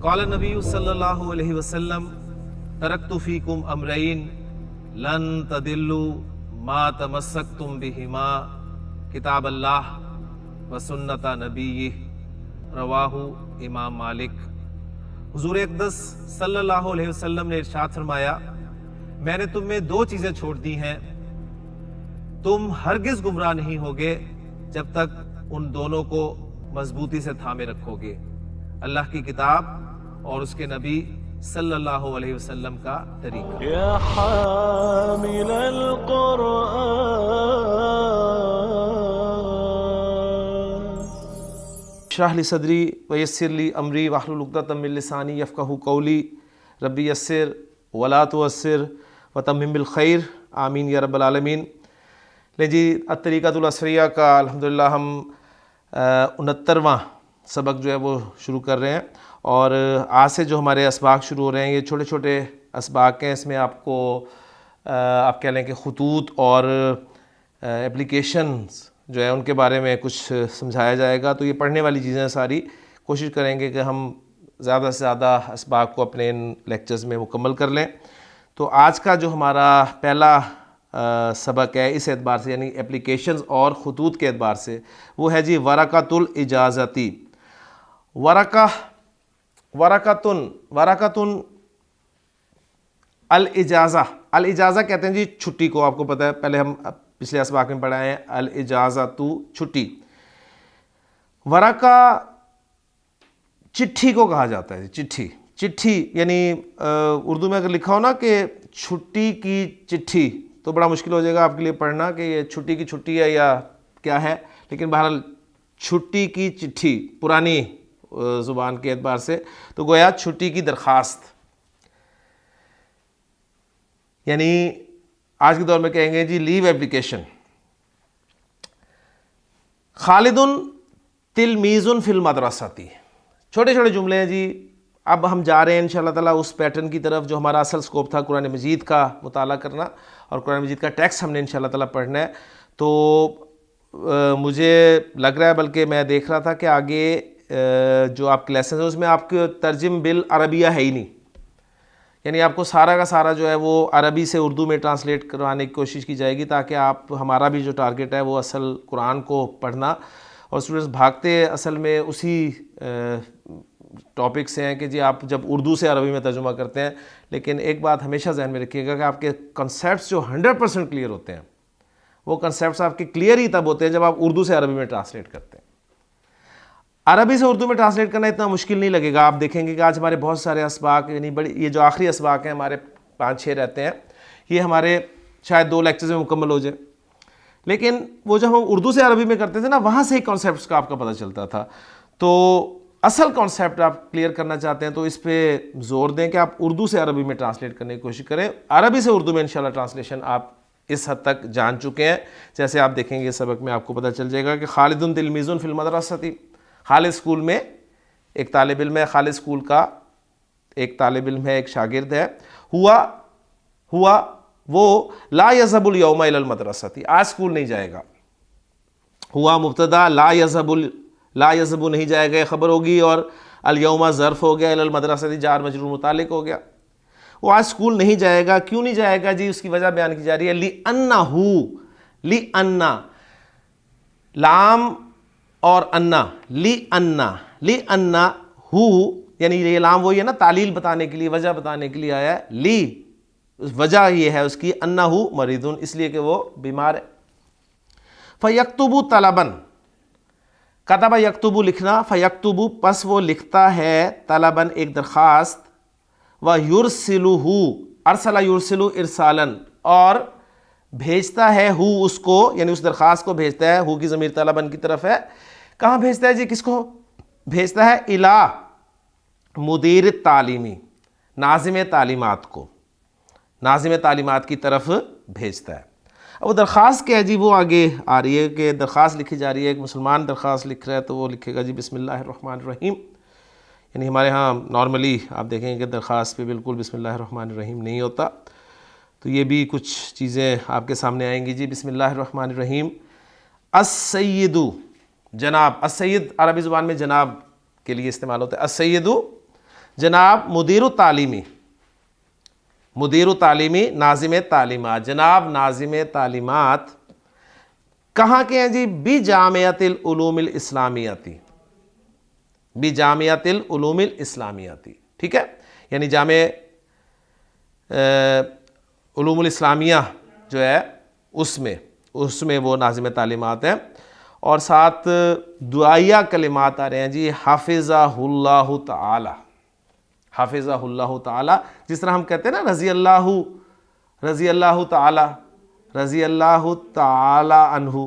قال نبی صلی اللہ علیہ وسلم ترکت فیکم امرین لن تدلوا ما تمسکتم بہما کتاب اللہ و سنت نبیہ رواہ امام مالک۔ حضور اقدس صلی اللہ علیہ وسلم نے ارشاد فرمایا، میں نے تم میں دو چیزیں چھوڑ دی ہیں، تم ہرگز گمراہ نہیں ہوگے جب تک ان دونوں کو مضبوطی سے تھامے رکھو گے، اللہ کی کتاب اور اس کے نبی صلی اللہ علیہ وسلم کا طریقہ۔ یا حامل القرآن اشرح لی صدری ویسر لی امری واحلل عقدۃ من لسانی یفقہوا قولی ربی یسر ولا تعسر وتمم بالخیر آمین یا رب العالمین۔ لیں جی الطریقۃ العصریہ کا الحمدللہ ہم 69واں سبق جو ہے وہ شروع کر رہے ہیں، اور آج سے جو ہمارے اسباق شروع ہو رہے ہیں یہ چھوٹے چھوٹے اسباق ہیں۔ اس میں آپ کو آپ کہہ لیں کہ خطوط اور اپلیکیشنز جو ہے ان کے بارے میں کچھ سمجھایا جائے گا، تو یہ پڑھنے والی چیزیں ساری کوشش کریں گے کہ ہم زیادہ سے زیادہ اسباق کو اپنے ان لیکچرز میں مکمل کر لیں۔ تو آج کا جو ہمارا پہلا سبق ہے اس اعتبار سے، یعنی اپلیکیشنز اور خطوط کے اعتبار سے، وہ ہے جی ورقۃ الاجازتی۔ ورقۃ الاجازہ، الاجازہ کہتے ہیں جی چھٹی کو، آپ کو پتہ ہے پہلے ہم پچھلے اسباق میں پڑھا ہے الاجازۃ چھٹی۔ ورقہ چٹھی کو کہا جاتا ہے، چٹھی یعنی اردو میں اگر لکھا ہو نا کہ چھٹی کی چٹھی تو بڑا مشکل ہو جائے گا آپ کے لیے پڑھنا کہ یہ چھٹی کی چھٹی ہے یا کیا ہے، لیکن بہرحال چھٹی کی چٹھی پرانی زبان کے اعتبار سے تو گویا چھٹی کی درخواست، یعنی آج کے دور میں کہیں گے جی لیو اپلیکیشن۔ خالد تلمیذ فی المدرسۃ، چھوٹے چھوٹے جملے ہیں جی۔ اب ہم جا رہے ہیں انشاءاللہ تعالیٰ اس پیٹرن کی طرف جو ہمارا اصل سکوپ تھا، قرآن مجید کا مطالعہ کرنا اور قرآن مجید کا ٹیکسٹ ہم نے انشاءاللہ تعالیٰ پڑھنا ہے۔ تو مجھے لگ رہا ہے، بلکہ میں دیکھ رہا تھا کہ آگے جو آپ کے لیسنز ہیں اس میں آپ کے ترجم بالعربیہ ہے ہی نہیں، یعنی آپ کو سارا کا سارا جو ہے وہ عربی سے اردو میں ٹرانسلیٹ کروانے کی کوشش کی جائے گی، تاکہ آپ ہمارا بھی جو ٹارگٹ ہے وہ اصل قرآن کو پڑھنا، اور اسٹوڈنٹس بھاگتے اصل میں اسی ٹاپک سے ہیں کہ جی آپ جب اردو سے عربی میں ترجمہ کرتے ہیں، لیکن ایک بات ہمیشہ ذہن میں رکھیے گا کہ آپ کے کنسیپٹس جو 100% کلیئر ہوتے ہیں، وہ کنسیپٹس آپ کے کلیئر ہی تب ہوتے ہیں جب آپ اردو سے عربی میں ٹرانسلیٹ کرتے ہیں۔ عربی سے اردو میں ٹرانسلیٹ کرنا اتنا مشکل نہیں لگے گا۔ آپ دیکھیں گے کہ آج ہمارے بہت سارے اسباق، یعنی بڑی یہ جو آخری اسباق ہیں ہمارے 5-6 رہتے ہیں، یہ ہمارے شاید 2 لیکچرز میں مکمل ہو جائے، لیکن وہ جب ہم اردو سے عربی میں کرتے تھے نا، وہاں سے ہی کانسیپٹس کا آپ کا پتہ چلتا تھا۔ تو اصل کانسیپٹ آپ کلیئر کرنا چاہتے ہیں تو اس پہ زور دیں کہ آپ اردو سے عربی میں ٹرانسلیٹ کرنے کی کوشش کریں۔ عربی سے اردو میں انشاءاللہ ٹرانسلیشن آپ اس حد تک جان چکے ہیں، جیسے آپ دیکھیں گے سبق میں آپ کو پتہ چل جائے گا کہ خالد تلمیذ فی المدرسۃ، خالد اسکول میں ایک طالب علم ہے، خالد اسکول کا ایک طالب علم ہے، ایک شاگرد ہے۔ ہوا وہ لا یذهب الیوم الی المدرسۃ، آج اسکول نہیں جائے گا۔ ہوا مبتدا، لا یذهب نہیں جائے گا خبر ہوگی، اور الیوم ظرف ہو گیا، الی المدرسۃ جار مجرور متعلق ہو گیا۔ وہ آج اسکول نہیں جائے گا، کیوں نہیں جائے گا جی؟ اس کی وجہ بیان کی جا رہی ہے، لأن لام اور انا، لأن یعنی یہ لام وہی ہے نا، تعلیل بتانے کے لیے، وجہ بتانے کے لیے آیا ہے۔ وجہ یہ ہے اس کی انہ مریض، اس لیے کہ وہ بیمار ہے۔ فیکتب طلبا، کتب یکتب لکھنا، فیکتب پس وہ لکھتا ہے، طلبا ایک درخواست، ویرسلہ ارسل یرسل ارسالا، اور بھیجتا ہے اس کو، یعنی اس درخواست کو بھیجتا ہے، کی ضمیر طلبا کی طرف ہے۔ کہاں بھیجتا ہے جی؟ کس کو بھیجتا ہے؟ الی مدیر تعلیمی، ناظم تعلیمات کو، ناظم تعلیمات کی طرف بھیجتا ہے۔ اب وہ درخواست کیا ہے جی؟ وہ آگے آ رہی ہے کہ درخواست لکھی جا رہی ہے، ایک مسلمان درخواست لکھ رہا ہے تو وہ لکھے گا جی بسم اللہ الرحمن الرحیم، یعنی ہمارے ہاں نارملی آپ دیکھیں گے کہ درخواست پہ بالکل بسم اللہ الرحمن الرحیم نہیں ہوتا، تو یہ بھی کچھ چیزیں آپ کے سامنے آئیں گی جی۔ بسم اللہ الرحمن الرحیم۔ السید، جناب، السید عربی زبان میں جناب کے لیے استعمال ہوتا ہے، السید جناب مدیر التعلیمی، مدیر التعلیمی ناظم تعلیمات، جناب ناظم تعلیمات کہاں کے ہیں جی؟ بجامعۃ العلوم الاسلامیاتی، بجامعۃ العلوم الاسلامیاتی، ٹھیک ہے، یعنی جامع علوم الاسلامیہ جو ہے اس میں وہ ناظم تعلیمات ہیں، اور ساتھ دعائیہ کلمات آ رہے ہیں جی، حافظہ اللہ تعالی، حافظہ اللہ تعالی، جس طرح ہم کہتے ہیں نا رضی اللہ تعالی، رضی اللہ تعالی عنہ،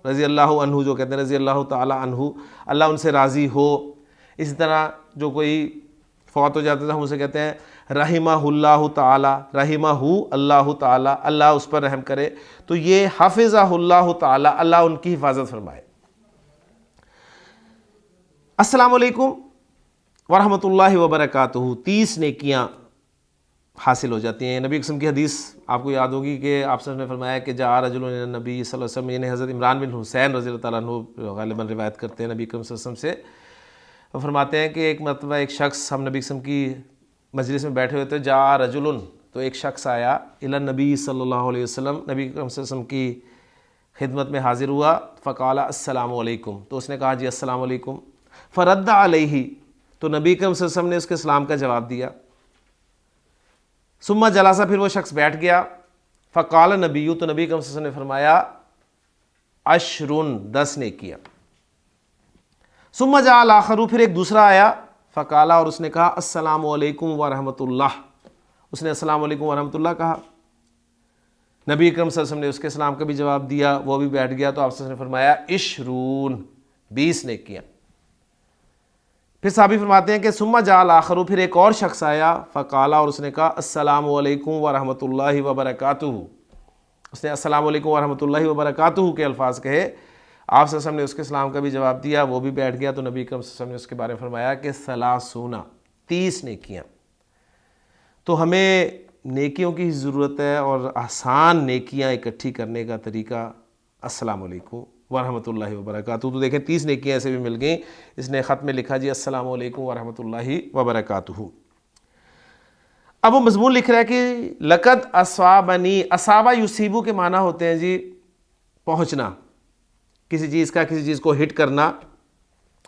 رضی اللہ عنہ جو کہتے ہیں رضی اللہ تعالی عنہ، اللہ ان سے راضی ہو۔ اسی طرح جو کوئی فوت ہو جاتا ہے ہم اسے کہتے ہیں رحمہ اللہ تعالی، رحمہ اللہ تعالی، اللہ اس پر رحم کرے، تو یہ حافظہ اللہ تعالی، اللہ ان کی حفاظت فرمائے۔ السلام علیکم ورحمۃ اللہ وبرکاتہ، 30 نیکیاں حاصل ہو جاتی ہیں۔ نبی قسم کی حدیث آپ کو یاد ہوگی کہ آپ صلی اللہ علیہ وسلم نے فرمایا کہ جاء رجل الی النبی صلی اللہ علیہ وسلم، یعنی حضرت عمران بن حسین رضی اللہ تعالیٰ عنہ غالباً روایت کرتے ہیں نبی کریم صلی اللہ علیہ وسلم سے، وہ فرماتے ہیں کہ ایک مرتبہ ایک شخص، ہم نبی قسم کی مجلس میں بیٹھے ہوئے تھے، جاء رجل، تو ایک شخص آیا الی النبی صلی اللہ علیہ وسلم، نبی کریم صلی اللہ علیہ وسلم کی خدمت میں حاضر ہوا، فقال السلام علیکم، تو اس نے کہا جی السلام علیکم، فرد علیہ، تو نبی کریم صلی اللہ علیہ وسلم نے اس کے اسلام کا جواب دیا، ثم جلسہ، پھر وہ شخص بیٹھ گیا، فقال نبی، تو نبی کریم صلی اللہ علیہ وسلم نے فرمایا عشرن، 10 نیکیاں، ثم جاء الاخر، پھر ایک دوسرا آیا، فقال، اور اس نے کہا السلام علیکم ورحمۃ اللہ، اس نے السلام علیکم ورحمۃ اللہ کہا، نبی کریم صلی اللہ علیہ وسلم نے اس کے اسلام کا بھی جواب دیا، وہ بھی بیٹھ گیا، تو آپ صلی اللہ علیہ وسلم نے فرمایا عشرون، 20 نیکیاں۔ پھر صحابی فرماتے ہیں کہ ثم جاء الاخر، پھر ایک اور شخص آیا، فقال، اور اس نے کہا السلام علیکم ورحمۃ اللہ وبرکاتہ، اس نے السلام علیکم ورحمۃ اللہ وبرکاتہ کے الفاظ کہے، آپ صلی اللہ علیہ وسلم نے اس کے اسلام کا بھی جواب دیا، وہ بھی بیٹھ گیا، تو نبی کریم صلی اللہ علیہ وسلم نے اس کے بارے میں فرمایا کہ 30 نیکیاں۔ تو ہمیں نیکیوں کی ضرورت ہے، اور آسان نیکیاں اکٹھی کرنے کا طریقہ السلام علیکم ورحمۃ اللہ وبرکاتہ، تو دیکھیں 30 نیکیاں ایسے بھی مل گئیں، اس نے خط میں لکھا جی السلام علیکم ورحمۃ اللہ وبرکاتہ۔ اب وہ مضمون لکھ رہا ہے کہ لقد اصابنی، اصابہ یصیبو کے معنی ہوتے ہیں جی پہنچنا، کسی چیز کو ہٹ کرنا،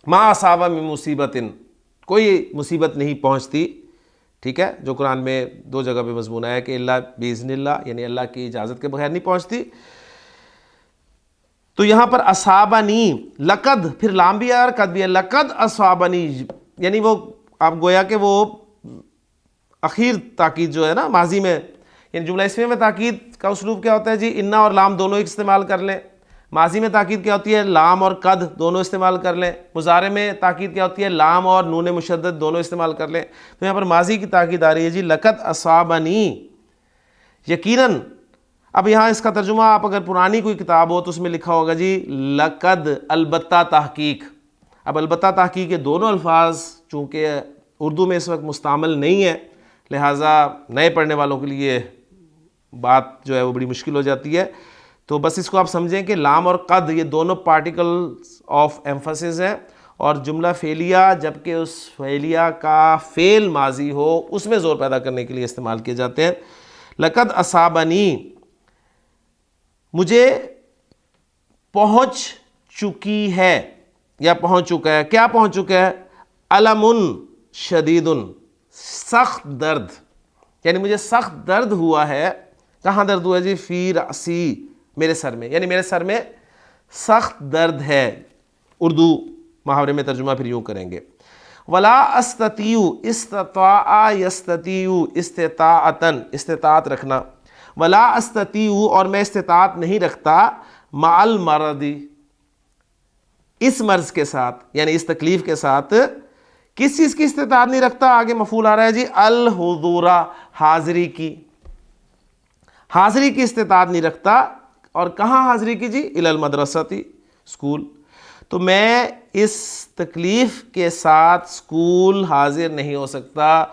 ما اصاب من مصیبت، کوئی مصیبت نہیں پہنچتی، ٹھیک ہے، جو قرآن میں 2 جگہ پہ مضمون آیا کہ اللہ باذن اللہ، یعنی اللہ کی اجازت کے بغیر نہیں پہنچتی۔ تو یہاں پر اصابنی، لقد، پھر لام بھی ہے اور قد بھی ہے، لقد اصابنی، یعنی وہ آپ گویا کہ وہ اخیر تاکید جو ہے نا ماضی میں، یعنی جملہ اسمیہ میں تاکید کا اسلوب کیا ہوتا ہے جی، انا اور لام دونوں استعمال کر لیں، ماضی میں تاکید کیا ہوتی ہے، لام اور قد دونوں استعمال کر لیں، مضارع میں تاکید کیا ہوتی ہے، لام اور نون مشدد دونوں استعمال کر لیں، تو یہاں پر ماضی کی تاکید آ رہی ہے جی لقد اصابنی، یقیناً۔ اب یہاں اس کا ترجمہ آپ اگر پرانی کوئی کتاب ہو تو اس میں لکھا ہوگا جی لقد، البتہ تحقیق۔ اب البتہ تحقیق، یہ دونوں الفاظ چونکہ اردو میں اس وقت مستعمل نہیں ہے، لہٰذا نئے پڑھنے والوں کے لیے بات جو ہے وہ بڑی مشکل ہو جاتی ہے، تو بس اس کو آپ سمجھیں کہ لام اور قد یہ دونوں پارٹیکلز آف ایمفسس ہیں، اور جملہ فعلیہ جبکہ اس فعلیہ کا فعل ماضی ہو اس میں زور پیدا کرنے کے لیے استعمال کیے جاتے ہیں۔ لقد اصابنی، مجھے پہنچ چکی ہے یا پہنچ چکا ہے، کیا پہنچ چکا ہے، علم شدید، سخت درد، یعنی مجھے سخت درد ہوا ہے، کہاں درد ہوا ہے جی، فی رأسی، میرے سر میں، یعنی میرے سر میں سخت درد ہے، اردو محاورے میں ترجمہ پھر یوں کریں گے، ولا استطیع، استطاع یستطیع، استطاعتن، استطاعت رکھنا، ولا استطیع، اور میں استطاعت نہیں رکھتا، مع المرض، اس مرض کے ساتھ، یعنی اس تکلیف کے ساتھ، کس چیز کی استطاعت نہیں رکھتا، آگے مفعول آ رہا ہے جی الحضور، حاضری کی، حاضری کی استطاعت نہیں رکھتا، اور کہاں حاضری کی جی، الی المدرسۃ، اسکول، تو میں اس تکلیف کے ساتھ اسکول حاضر نہیں ہو سکتا،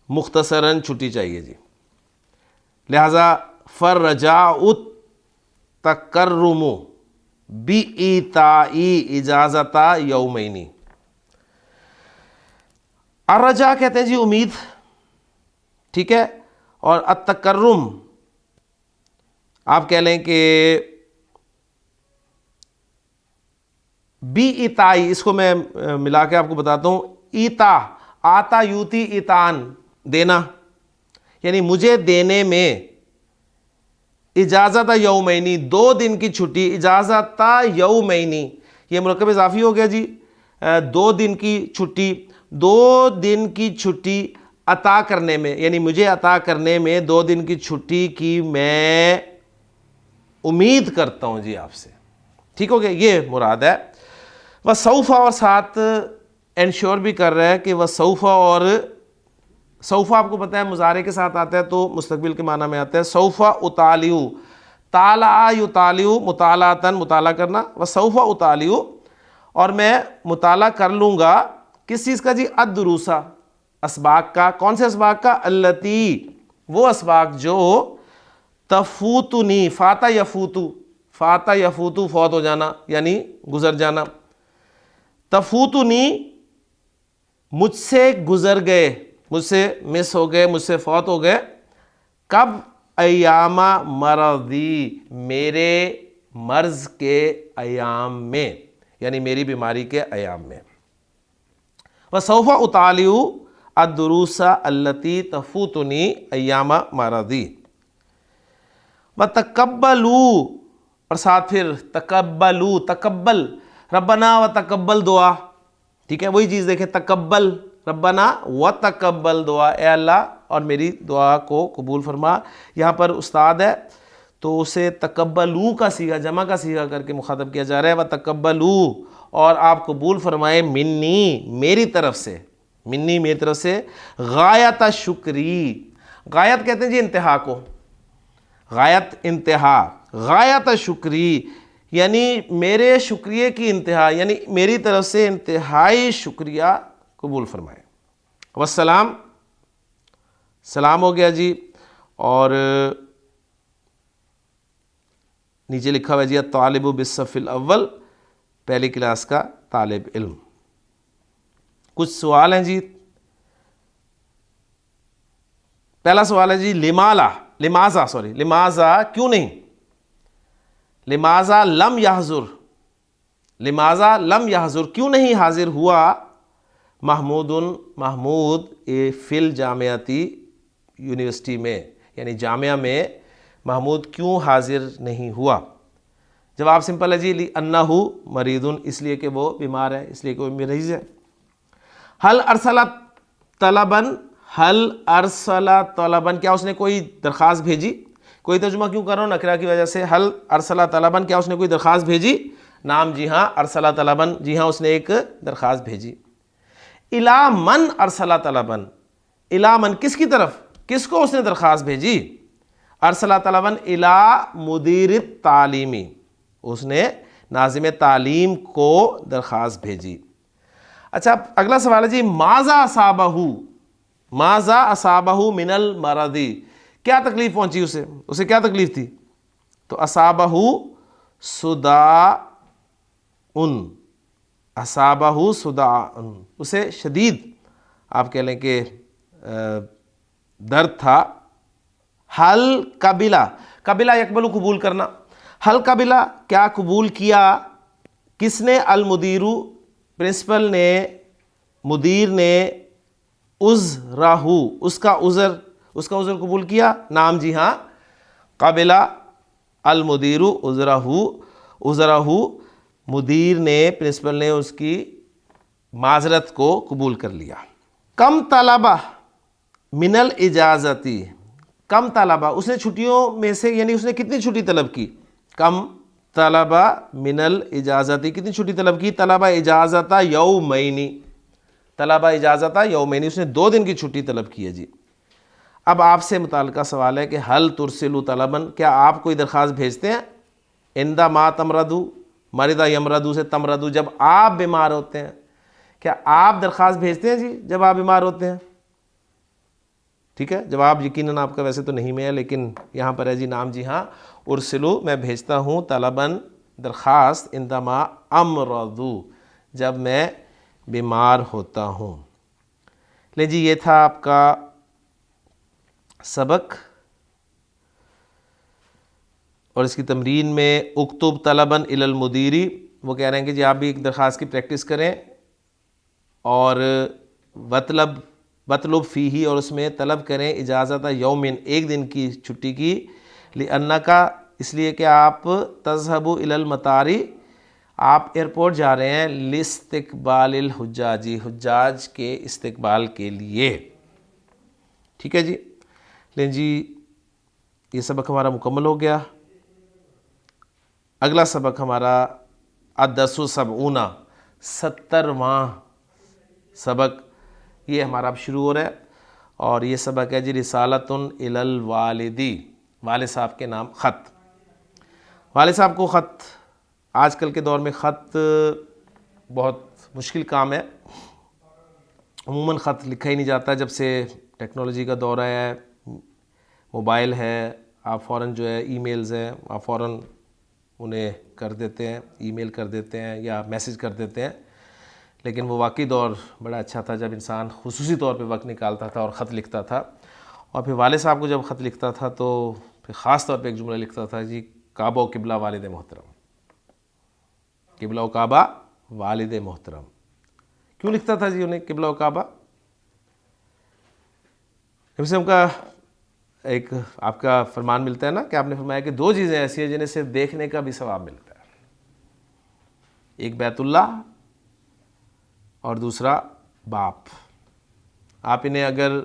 مختصراً چھٹی چاہیے جی، لہذا فرجاء التکرم بإیتاء اجازت یومین، الرجا کہتے ہیں جی امید، ٹھیک ہے، اور التکرم آپ کہہ لیں کہ بی اتائی، اس کو میں ملا کے آپ کو بتاتا ہوں، ایتا، آتا یوتی ایتان، دینا، یعنی مجھے دینے میں، اجازت یومینی، 2 دن کی چھٹی، اجازت یومینی، یہ مرکب اضافی ہو گیا جی، 2 دن کی چھٹی، 2 دن کی چھٹی عطا کرنے میں، یعنی مجھے عطا کرنے میں 2 دن کی چھٹی کی میں امید کرتا ہوں جی آپ سے، ٹھیک ہو گیا، یہ مراد ہے۔ وسوف، اور ساتھ انشور بھی کر رہا ہے کہ وسوف، اور سوف آپ کو پتہ ہے مضارع کے ساتھ آتا ہے تو مستقبل کے معنی میں آتا ہے، سوف اطالع، طالع یطالع مطالعتاً، مطالعہ کرنا، وسوف اطالع، اور میں مطالعہ کر لوں گا، کس چیز کا جی؟ الدروسا، اسباق کا، کون سے اسباق کا؟ التی، وہ اسباق جو تفوتنی، فاتا یفوتو، فاتا یفوتو فوت ہو جانا یعنی گزر جانا، تفوتنی مجھ سے گزر گئے، مجھ سے مس ہو گئے، مجھ سے فوت ہو گئے، کب؟ ایام مرضی، میرے مرض کے ایام میں، یعنی میری بیماری کے ایام میں۔ وسوف اطالع الدروس التی تفوتنی ایام مرضی۔ وتقبلوا، اور ساتھ پھر تقبلوا، تقبل، ربنا وتقبل دعا، ٹھیک ہے، وہی چیز دیکھیں، تقبل، ربنا وتقبل دعا، اے اللہ اور میری دعا کو قبول فرما۔ یہاں پر استاد ہے تو اسے تقبلوا کا صیغہ، جمع کا صیغہ کر کے مخاطب کیا جا رہا ہے، وتقبلوا، اور آپ قبول فرمائے، منی، میری طرف سے، منی، میری طرف سے، غایت شکری، غایت کہتے ہیں جی انتہا کو، غایت انتہا، غایت شکری یعنی میرے شکریہ کی انتہا، یعنی میری طرف سے انتہائی شکریہ قبول فرمائے۔ والسلام، سلام ہو گیا جی، اور نیچے لکھا ہوا ہے جی الطالب بالصف الاول، پہلی کلاس کا طالب علم۔ کچھ سوال ہیں جی۔ پہلا سوال ہے جی لماذا کیوں نہیں، لماذا لم یحضر، لماذا لم یحضر کیوں نہیں حاضر ہوا، محمود فی الجامعتی، یونیورسٹی میں، یعنی جامعہ میں محمود کیوں حاضر نہیں ہوا؟ جواب سمپل ہے جی، لأنہ مریض، اس لیے کہ وہ بیمار ہے، اس لیے کہ وہ مریض ہے۔ حل ارسل طلباً، حل ارسل طلباً، کیا اس نے کوئی درخواست بھیجی؟ کوئی ترجمہ کیوں کر رہا ہوں نکرہ کی وجہ سے، حل ارسل طلباً، کیا اس نے کوئی درخواست بھیجی؟ نام، جی ہاں، ارسل طلباً، جی ہاں اس نے ایک درخواست بھیجی۔ الی من ارسل طلباً، الی من، کس کی طرف، کس کو اس نے درخواست بھیجی؟ ارسل طلباً الی مدیر التعلیمی، اس نے ناظم تعلیم کو درخواست بھیجی۔ اچھا اگلا سوال ہے جی ماذا اصابہ من المرض، کیا تکلیف پہنچی اسے کیا تکلیف تھی؟ تو اصابہ صداع، اصابہ صداع، اسے شدید آپ کہہ لیں کہ درد تھا۔ حل قبلہ یقبل، قبول کرنا، حل قبلہ، کیا قبول کیا، کس نے؟ المدیر، پرنسپل نے، مدیر نے، عذرہ، اس کا عذر قبول کیا، نام، جی ہاں، قبلہ المدیر عذرہ، مدیر نے، پرنسپل نے اس کی معذرت کو قبول کر لیا۔ کم طلبہ من الاجازتی، کم طلبہ، اس نے چھٹیوں میں سے، یعنی اس نے کتنی چھٹی طلب کی؟ کم طلبہ من الاجازتی، کتنی چھٹی طلب کی؟ طلبہ اجازت یومینی، طلبہ اجازت یومینی، اس نے 2 دن کی چھٹی طلب کی ہے جی۔ اب آپ سے متعلقہ سوال ہے کہ حل ترسلوا طلباً، کیا آپ کوئی درخواست بھیجتے ہیں؟ عند ما تمرضوا، مرض یمرض سے تمرضوا، جب آپ بیمار ہوتے ہیں، کیا آپ درخواست بھیجتے ہیں جی جب آپ بیمار ہوتے ہیں؟ ٹھیک ہے، جواب یقیناً آپ کا ویسے تو نہیں میں ہے، لیکن یہاں پر ہے جی نام، جی ہاں، ارسلو، میں بھیجتا ہوں، طلباً، درخواست، عندما امرض، جب میں بیمار ہوتا ہوں۔ لیں جی یہ تھا آپ کا سبق، اور اس کی تمرین میں اکتب طلباً الی المدیری، وہ کہہ رہے ہیں کہ جی آپ بھی ایک درخواست کی پریکٹس کریں، اور وطلب فیہ، اور اس میں طلب کریں اجازت یومن، ایک دن کی چھٹی کی، لأنکا، اس لیے کہ آپ تذهب الی المطار، آپ ایئرپورٹ جا رہے ہیں، لاستقبال الحجاجی، حجاج کے استقبال کے لیے. ٹھیک ہے جی. لیں جی یہ سبق ہمارا مکمل ہو گیا. اگلا سبق ہمارا الدرس السبعون، 70واں سبق، یہ ہمارا اب شروع ہو رہا ہے، اور یہ سبق ہے جی رسالۃ الی الوالدی، والد صاحب کے نام خط. والد صاحب کو خط، آج کل کے دور میں خط بہت مشکل کام ہے، عموماً خط لکھا ہی نہیں جاتا. جب سے ٹیکنالوجی کا دور ہے، موبائل ہے، آپ فوراً جو ہے ای میلز ہیں، آپ فوراً انہیں کر دیتے ہیں، ای میل کر دیتے ہیں یا میسج کر دیتے ہیں. لیکن وہ واقعی دور بڑا اچھا تھا جب انسان خصوصی طور پہ وقت نکالتا تھا اور خط لکھتا تھا. اور پھر والد صاحب کو جب خط لکھتا تھا تو پھر خاص طور پہ ایک جملہ لکھتا تھا جی کعبہ و قبلہ والد محترم، قبلہ و کعبہ والد محترم. کیوں لکھتا تھا جی انہیں قبلہ و کعبہ؟ نبی صلی اللہ علیہ وسلم کا ایک آپ کا فرمان ملتا ہے نا کہ آپ نے فرمایا کہ دو چیزیں ایسی ہیں جنہیں صرف دیکھنے کا بھی ثواب ملتا ہے، ایک بیت اللہ اور دوسرا باپ. آپ انہیں اگر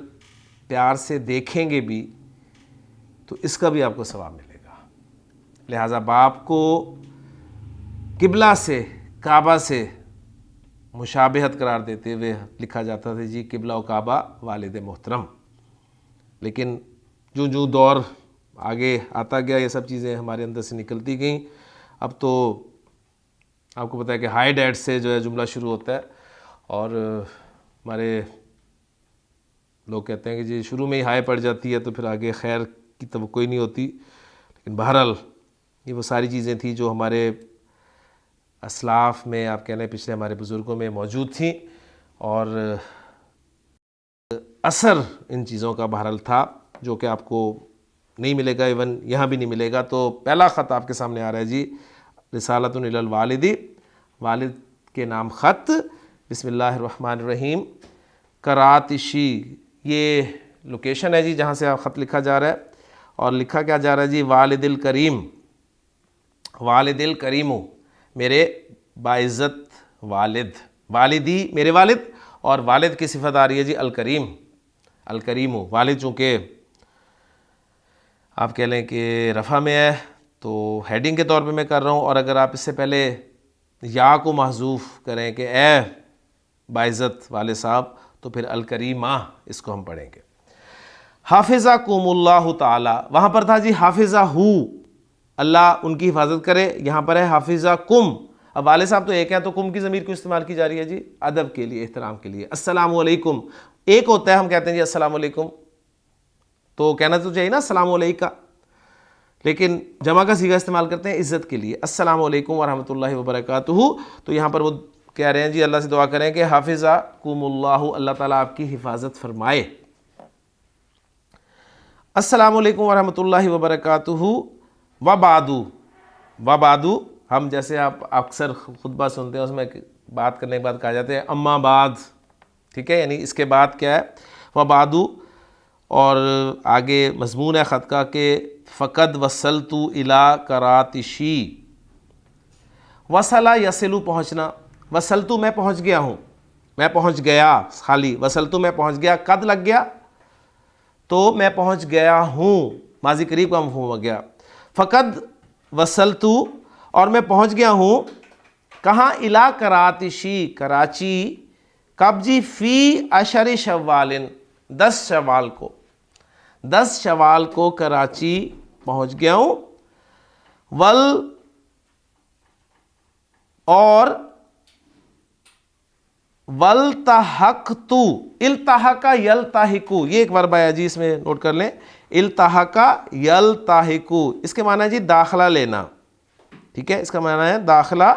پیار سے دیکھیں گے بھی تو اس کا بھی آپ کو ثواب ملے گا. لہٰذا باپ کو قبلہ سے، کعبہ سے مشابہت قرار دیتے ہوئے لکھا جاتا تھا جی قبلہ و کعبہ والد محترم. لیکن جو دور آگے آتا گیا یہ سب چیزیں ہمارے اندر سے نکلتی گئیں. اب تو آپ کو پتہ ہے کہ ہائی ڈیڈ سے جو ہے جملہ شروع ہوتا ہے، اور ہمارے لوگ کہتے ہیں کہ جی شروع میں ہی ہائے پڑ جاتی ہے تو پھر آگے خیر کی توقع ہی نہیں ہوتی. لیکن بہرحال یہ وہ ساری چیزیں تھیں جو ہمارے اسلاف میں، آپ کہہ لیں پچھلے ہمارے بزرگوں میں موجود تھیں، اور اثر ان چیزوں کا بہرحال تھا جو کہ آپ کو نہیں ملے گا، ایون یہاں بھی نہیں ملے گا. تو پہلا خط آپ کے سامنے آ رہا ہے جی رسالۃ الی الوالدی، والد کے نام خط. بسم اللہ الرحمن الرحیم. کراتشی، یہ لوکیشن ہے جی جہاں سے آپ خط لکھا جا رہا ہے، اور لکھا کیا جا رہا ہے جی والد الکریم، والد الکریم، میرے باعزت والد، والدی میرے والد، اور والد کی صفت آ رہی ہے جی الکریم، الکریم. والد چونکہ آپ کہہ لیں کہ رفع میں ہے تو ہیڈنگ کے طور پہ میں کر رہا ہوں، اور اگر آپ اس سے پہلے یا کو محذوف کریں کہ اے باعزت والد صاحب تو پھر الکریمہ اس کو ہم پڑھیں گے. حافظکم اللہ تعالی، وہاں پر تھا جی حافظہ، اللہ ان کی حفاظت کرے، یہاں پر ہے حافظکم. اب والد صاحب تو ایک ہے تو کم کی ضمیر کو استعمال کی جا رہی ہے جی ادب کے لیے، احترام کے لیے. السلام علیکم ایک ہوتا ہے، ہم کہتے ہیں جی السلام علیکم تو کہنا تو چاہیے نا السلام علیکم، لیکن جمع کا صیغہ استعمال کرتے ہیں عزت کے لیے، السلام علیکم ورحمۃ اللہ وبرکاتہ. تو یہاں پر وہ کہہ رہے ہیں جی اللہ سے دعا کریں کہ حافظکم اللہ، اللہ تعالیٰ آپ کی حفاظت فرمائے. السلام علیکم ورحمۃ اللہ وبرکاتہ. وبعدو، ہم جیسے آپ اکثر خطبہ سنتے ہیں اس میں بات کرنے کے بعد کہا جاتا ہے اما بعد، ٹھیک ہے، یعنی اس کے بعد کیا ہے وبعدو. اور آگے مضمون ہے خط کا کہ فقد وصلت الی کراتشی، وصلہ یصلو پہنچنا، وصلت میں پہنچ گیا ہوں، میں پہنچ گیا، خالی وصلت میں پہنچ گیا، قد لگ گیا تو میں پہنچ گیا ہوں، ماضی قریب کا مفہوم ہو گیا. فقد وصلت، اور میں پہنچ گیا ہوں کہاں، الی کراتشی، کراچی. کب جی، فی عشر شوال، 10 شوال کو، 10 شوال کو کراچی پہنچ گیا ہوں. اور والتحقت، التحق یلتحق، یہ ایک ورب ہے جی، اس میں نوٹ کر لیں، التحق یلتحق، اس کے معنی ہے جی داخلہ لینا، ٹھیک ہے، اس کا معنی ہے داخلہ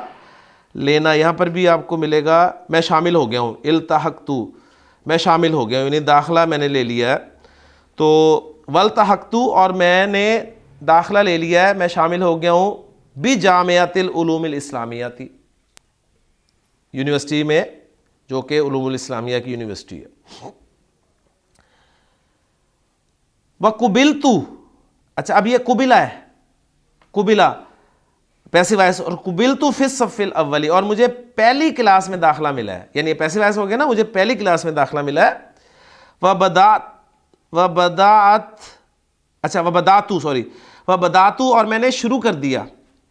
لینا. یہاں پر بھی آپ کو ملے گا میں شامل ہو گیا ہوں، التحقت میں شامل ہو گیا ہوں، یعنی داخلہ میں نے لے لیا ہے. تو والتحقت، اور میں نے داخلہ لے لیا ہے، میں شامل ہو گیا ہوں بجامعۃ العلوم الاسلامیہ، یونیورسٹی میں جو کہ علوم الاسلامیہ کی یونیورسٹی ہے. وقبلت، اچھا اب یہ قبلہ ہے، قبلہ پیسو وائس، اور قبلت فی الصف الاولی، اور مجھے پہلی کلاس میں داخلہ ملا ہے، یعنی پیسو وائس ہو گیا نا، مجھے پہلی کلاس میں داخلہ ملا ہے. وبدأت، اور میں نے شروع کر دیا،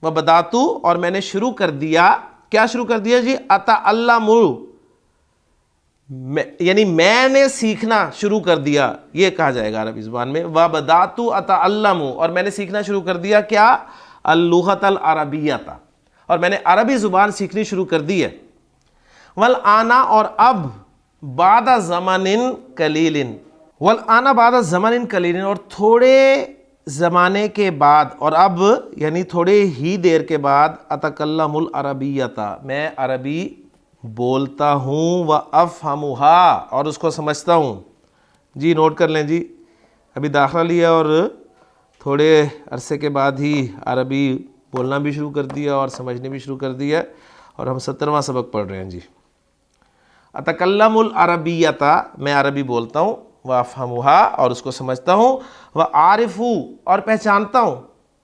وبدأت، اور میں نے شروع کر دیا، کیا شروع کر دیا جی؟ اتعلم، یعنی میں نے سیکھنا شروع کر دیا، یہ کہا جائے گا عربی زبان میں. وبدأت اتعلم، اور میں نے سیکھنا شروع کر دیا کیا؟ اللغۃ العربیہ، اور میں نے عربی زبان سیکھنی شروع کر دی ہے. والآن، اور اب، بعد زمن قلیل، والآن بعد زمن قلیل، اور تھوڑے زمانے کے بعد، اور اب یعنی تھوڑے ہی دیر کے بعد، اتکلم العربیہ، میں عربی بولتا ہوں، وافہمھا، اور اس کو سمجھتا ہوں. جی نوٹ کر لیں جی، ابھی داخلہ لیا اور تھوڑے عرصے کے بعد ہی عربی بولنا بھی شروع کر دیا اور سمجھنے بھی شروع کر دیا، اور ہم 17واں سبق پڑھ رہے ہیں جی. اتکلم العربیۃ، میں عربی بولتا ہوں، وافہمھا، اور اس کو سمجھتا ہوں، وعارف، اور پہچانتا ہوں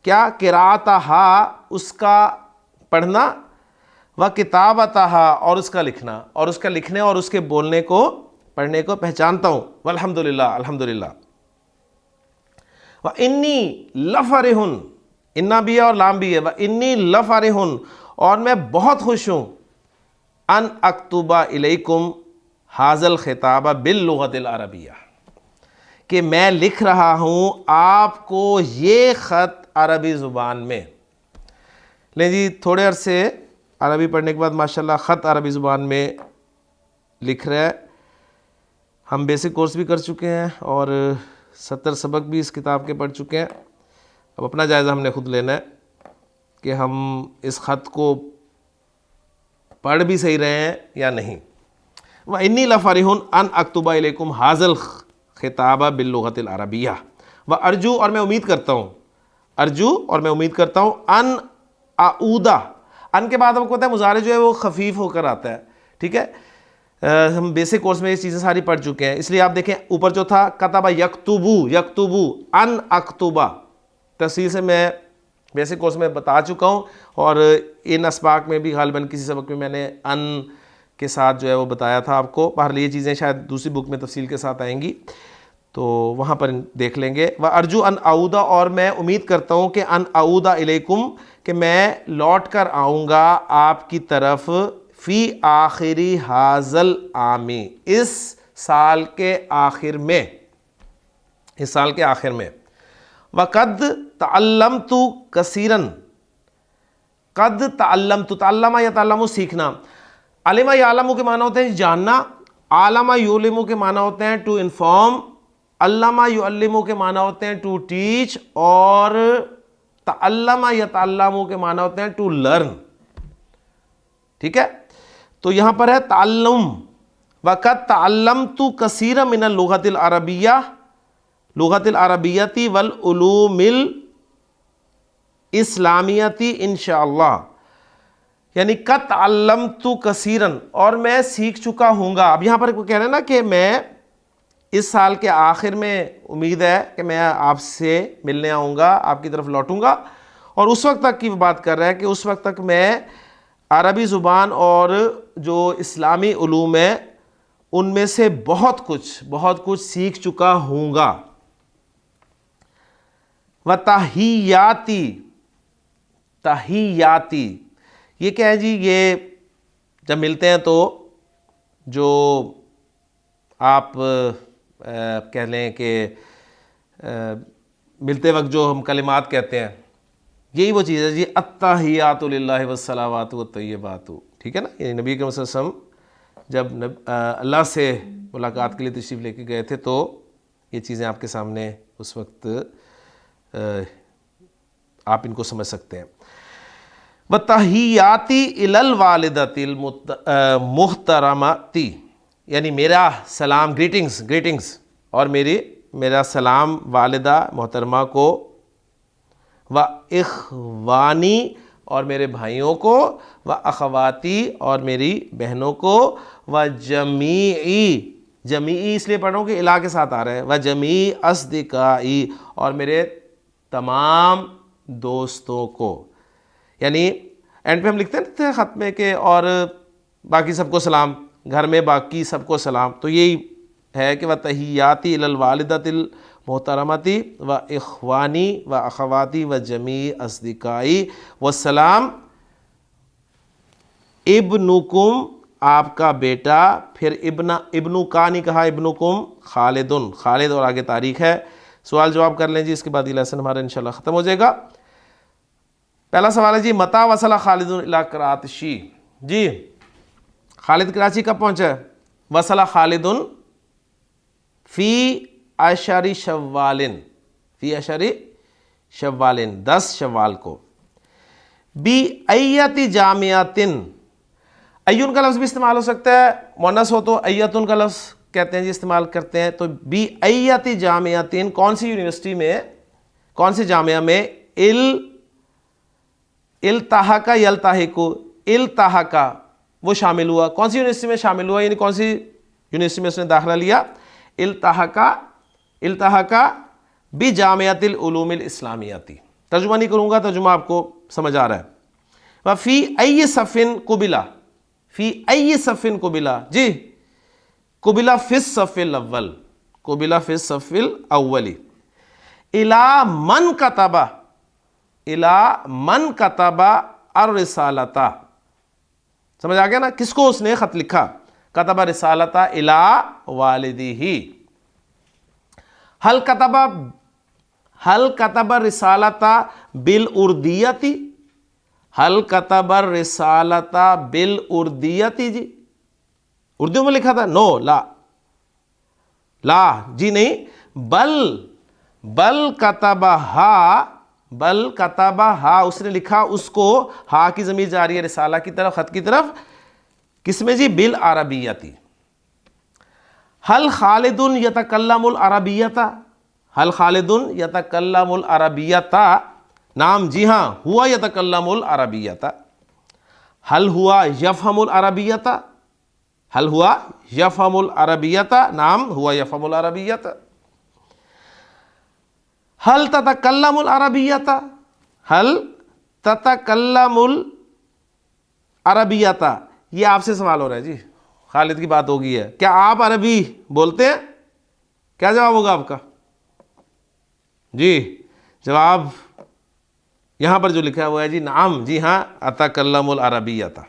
کیا؟ قراءتھا، اس کا پڑھنا، وکتابتھا، اور اس کا لکھنا، اور اس کا لکھنے اور اس کے بولنے کو، پڑھنے کو پہچانتا ہوں. والحمدللہ، الحمدللہ. وانی لفرح، انا بھی ہے اور لام بھی ہے. وانی لفرح، اور میں بہت خوش ہوں، ان اکتب الیکم ھذا الخطاب باللغۃ العربیہ، کہ میں لکھ رہا ہوں آپ کو یہ خط عربی زبان میں. لیں جی، تھوڑے عرصے عربی پڑھنے کے بعد ماشاءاللہ خط عربی زبان میں لکھ رہا ہے. ہم بیسک کورس بھی کر چکے ہیں اور 70 سبق بھی اس کتاب کے پڑھ چکے ہیں. اب اپنا جائزہ ہم نے خود لینا ہے کہ ہم اس خط کو پڑھ بھی صحیح رہے ہیں یا نہیں. وَإِنِّي لَفَرِحٌ أَنْ أَكْتُبَ إِلَيْكُمْ هَذَا الْخِطَابَ بِاللُّغَةِ الْعَرَبِيَّةِ وَأَرْجُو، اور میں امید کرتا ہوں، ارجو، اور میں امید کرتا ہوں، ان اعودہ، ان کے بعد ہم کو پتہ ہے مضارع جو ہے وہ خفیف ہو کر آتا ہے. ٹھیک ہے، ہم بیسک کورس میں یہ چیزیں ساری پڑھ چکے ہیں، اس لیے آپ دیکھیں اوپر جو تھا کتب یکتبو، یکتبو، ان اکتبہ، تفصیل سے میں بیسک کورس میں بتا چکا ہوں، اور ان اسباق میں بھی غالباً کسی سبق میں نے ان کے ساتھ جو ہے وہ بتایا تھا آپ کو. بہرحال یہ چیزیں شاید دوسری بک میں تفصیل کے ساتھ آئیں گی تو وہاں پر دیکھ لیں گے. وَأَرْجُو أَنْ أَعُودَ، اور میں امید کرتا ہوں کہ ان اعود الیکم، کہ میں لوٹ کر آؤں گا آپ کی طرف، فی آخری حاضل عامی، اس سال کے آخر میں، اس سال کے آخر میں. وقد تعلمت کثیرن، قد تعلمت، تعلم یتعلم سیکھنا، علم یعلم کے معنی ہوتے ہیں جاننا، عالم یعلم کے معنی ہوتے ہیں ٹو انفارم، علم یعلم کے معنی ہوتے ہیں ٹو ٹیچ، اور تعلم یتعلم کے معنی ہوتے ہیں ٹو لرن. ٹھیک ہے، تو یہاں پر ہے تعلم. وقد تعلمت کثیرا من اللغۃ العربیہ، لغۃ العربیۃ والعلوم الاسلامیۃ انشاءاللہ، یعنی قد تعلمت کثیرا، اور میں سیکھ چکا ہوں گا. اب یہاں پر کہہ رہے ہیں نا کہ میں اس سال کے آخر میں امید ہے کہ میں آپ سے ملنے آؤں گا، آپ کی طرف لوٹوں گا، اور اس وقت تک کی بات کر رہا ہے کہ اس وقت تک میں عربی زبان اور جو اسلامی علوم ہے ان میں سے بہت کچھ سیکھ چکا ہوں گا. وتحیاتی، تحیاتی یہ کیا ہے جی؟ یہ جب ملتے ہیں تو جو آپ کہہ لیں کہ ملتے وقت جو ہم کلمات کہتے ہیں، یہی وہ چیز ہے جی، التحیات للہ والصلوات والطیبات. ٹھیک ہے نا، یہ نبی کریم صلی اللہ علیہ وسلم جب اللہ سے ملاقات کے لیے تشریف لے کے گئے تھے تو یہ چیزیں آپ کے سامنے اس وقت آپ ان کو سمجھ سکتے ہیں. وتحیاتی الی الوالدۃ المحترمۃ، یعنی میرا سلام گریٹنگز اور میرا سلام والدہ محترمہ کو، و اخوانی اور میرے بھائیوں کو، و اخواتی اور میری بہنوں کو، و جمیعی اس لیے پڑھ رہا ہوں کہ الہ کے ساتھ آ رہا ہے، و جمیع اصدقائی اور میرے تمام دوستوں کو. یعنی اینڈ پہ ہم لکھتے ہیں خط میں کہ اور باقی سب کو سلام، گھر میں باقی سب کو سلام، تو یہی ہے کہ وَتَحِيَّاتِي إِلَى الْوَالِدَةِ الْمُحْتَرَمَةِ وَإِخْوَانِي وَأَخَوَاتِي وَجَمِيعِ أَصْدِقَائِي وَالسَّلَام. ابنکم آپ کا بیٹا، پھر ابنو کا نہیں کہا، ابنکم خالدن، خالد اور آگے تاریخ ہے. سوال جواب کر لیں جی، اس کے بعد یہ لیسن ہمارا انشاءاللہ ختم ہو جائے گا. پہلا سوال ہے جی متا وصل خالد الی کراچی. جی خالد کراچی کب پہنچا ہے؟ وصل خالد فی عشر شوال، فی عشر شوال 10 شوال کو. بی ایت جامعۃ، ایون کا لفظ بھی استعمال ہو سکتا ہے، مؤنث ہو تو ایتن کا لفظ کہتے ہیں جی، استعمال کرتے ہیں. تو بی ایت جامعۃ، کون سی یونیورسٹی میں، کون سی جامعہ میں، التحق یلتحق، التحق وہ شامل ہوا، کون سی یونیورسٹی میں شامل ہوا، یعنی کون سی یونیورسٹی میں اس نے داخلہ لیا. التحق بجامعۃ العلوم الاسلامیہ. ترجمہ نہیں کروں گا، ترجمہ آپ کو سمجھ آ رہا ہے. وفی ای صف قبلا، فی ای صف قبلا، جی قبلا فی الصف الاول، قبلا فی الصف الاول. الی من کتب، الی من کتب الرسالۃ، سمجھ آ گیا نا، کس کو اس نے خط لکھا، کتب رسالۃ الی والدہ. حل کتب رسالۃ بالاردیۃ، حل کتب رسالۃ بالاردیۃ، جی اردو میں لکھا تھا، نو لا جی نہیں، بل کتبہا، بل کتبہا اس نے لکھا اس کو، ہا کی ضمیر جاری ہے رسالہ کی طرف، خط کی طرف، کس میں جی، بالعربیۃ. حل خالد یتکلم العربیۃ، حل خالد یتکلم العربیۃ، نام جی ہاں ہوا یتکلم العربیۃ. حل ہوا یفہم العربیۃ، حل ہوا یفہم العربیۃ، نام ہوا یفہم العربیۃ. حل تتکلم العربیۃ، حل تتکلم العربیۃ. یہ آپ سے سوال ہو رہا ہے جی، خالد کی بات ہوگی ہے، کیا آپ عربی بولتے ہیں؟ کیا جواب ہوگا آپ کا؟ جی جواب یہاں پر جو لکھا ہوا ہے جی، نعم جی ہاں، اتکلم العربیۃ.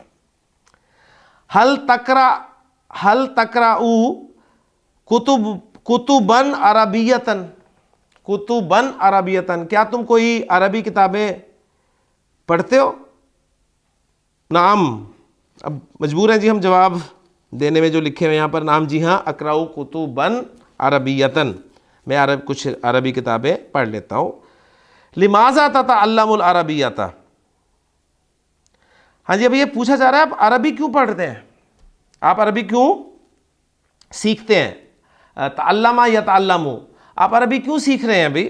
حل تقرأ کتباً عربیۃ، کتباً عربیۃ، کیا تم کوئی عربی کتابیں پڑھتے ہو؟ نعم. اب مجبور ہیں جی ہم جواب دینے میں، جو لکھے ہوئے یہاں پر، نعم جی ہاں، اقرأ کتباً عربیۃ، میں کچھ عربی کتابیں پڑھ لیتا ہوں. لماذا تتعلم العربیۃ، ہاں جی اب یہ پوچھا جا رہا ہے آپ عربی کیوں پڑھتے ہیں، آپ عربی کیوں سیکھتے ہیں. تعلم یتعلم، آپ عربی کیوں سیکھ رہے ہیں ابھی؟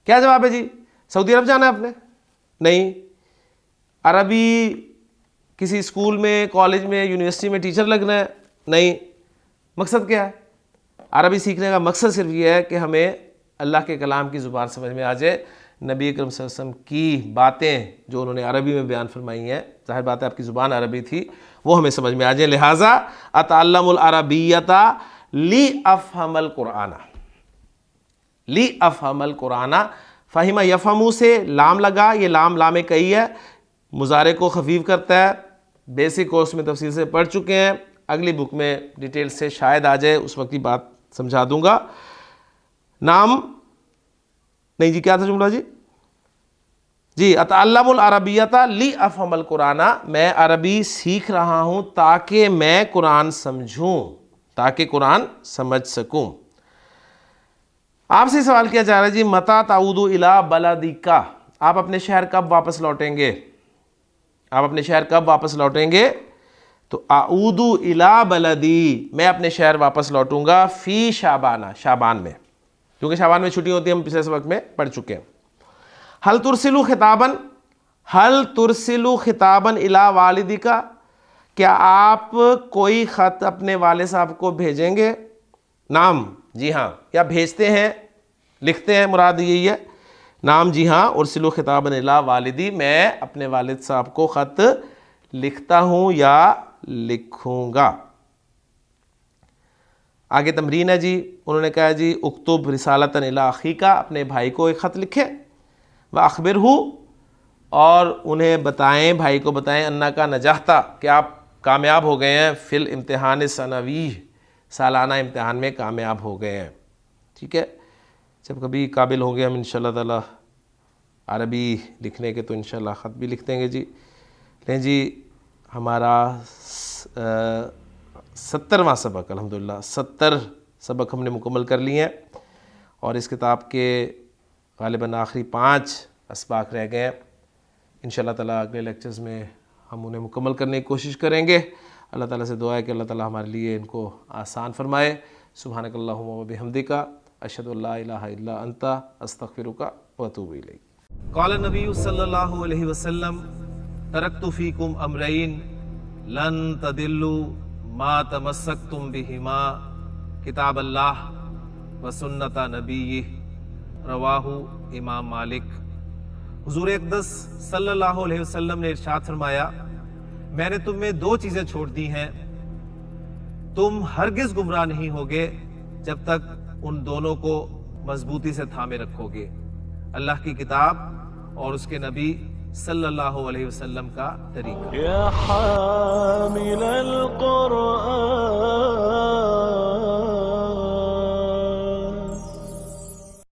کیا جواب ہے جی؟ سعودی عرب جانا ہے آپ نے؟ نہیں. عربی کسی اسکول میں، کالج میں، یونیورسٹی میں ٹیچر لگنا ہے؟ نہیں. مقصد کیا ہے عربی سیکھنے کا؟ مقصد صرف یہ ہے کہ ہمیں اللہ کے کلام کی زبان سمجھ میں آ جائے، نبی اکرم صلی اللہ علیہ وسلم کی باتیں جو انہوں نے عربی میں بیان فرمائی ہیں، ظاہر بات ہے آپ کی زبان عربی تھی، وہ ہمیں سمجھ میں آ جائے. لہٰذا اتعلم العربیۃ لافہم القرآن، لافہم القرآن. فہم یفہم سے لام لگا، یہ لام کئی ہے، مضارع کو خفیف کرتا ہے. بیسک کورس میں تفصیل سے پڑھ چکے ہیں، اگلی بک میں ڈیٹیل سے شاید آ جائے، اس وقت کی بات سمجھا دوں گا. نام نہیں جی، کیا تھا جملہ جی؟ جی اتعلم العربیۃ لافہم القرآن، میں عربی سیکھ رہا ہوں تاکہ میں قرآن سمجھوں، تاکہ قرآن سمجھ سکوں. آپ سے سوال کیا جا رہا ہے جی متی تعود الی بلدک، آپ اپنے شہر کب واپس لوٹیں گے، آپ اپنے شہر کب واپس لوٹیں گے؟ تو اعود الی بلدی، میں اپنے شہر واپس لوٹوں گا، فی شعبانہ، شعبان میں، کیونکہ شعبان میں چھٹی ہوتی ہے، ہم پچھلے وقت میں پڑھ چکے ہیں۔ حل ترسلو خطاباً، حل ترسلو خطاباً الی والدک، کیا آپ کوئی خط اپنے والد صاحب کو بھیجیں گے؟ نام، جی ہاں، یا بھیجتے ہیں، لکھتے ہیں، مراد یہی ہے۔ نام، جی ہاں، ارسلو خطاباً الی والدی، میں اپنے والد صاحب کو خط لکھتا ہوں یا لکھوں گا۔ آگے تمرین ہے جی، انہوں نے کہا جی اکتب رسالتاً الی اخیک، اپنے بھائی کو ایک خط لکھے، واخبرہ، اور انہیں بتائیں، بھائی کو بتائیں، انک نجحت، کہ آپ کامیاب ہو گئے ہیں، فی الامتحان السنوی، سالانہ امتحان میں کامیاب ہو گئے ہیں۔ ٹھیک ہے، جب کبھی قابل ہوں گے ہم انشاءاللہ تعالی عربی لکھنے کے تو انشاءاللہ خط بھی لکھ دیں گے جی۔ لیں جی، ہمارا 70واں سبق، الحمدللہ 70 سبق ہم نے مکمل کر لیے ہیں، اور اس کتاب کے غالباً آخری 5 اسباق رہ گئے ہیں۔ انشاءاللہ تعالیٰ اگلے لیکچرز میں ہم انہیں مکمل کرنے کی کوشش کریں گے۔ اللہ تعالیٰ سے دعا ہے کہ اللہ تعالیٰ ہمارے لیے ان کو آسان فرمائے۔ سبحانک اللہم و بحمدک، اشہد ان لا الہ الا انت، استغفرک و اتوب الیک۔ قال النبی صلی اللہ علیہ وسلم، ترکت فیکم امرین لن تضلوا ما تمسکتم بہما، کتاب اللہ و سنت نبیہ، رواہ امام مالک۔ حضور اقدس صلی اللہ علیہ وسلم نے ارشاد فرمایا، میں نے تم میں 2 چیزیں چھوڑ دی ہیں، تم ہرگز گمراہ نہیں ہوگے جب تک ان دونوں کو مضبوطی سے تھامے رکھو گے، اللہ کی کتاب اور اس کے نبی صلی اللہ علیہ وسلم کا طریقہ۔ يا حامل القرآن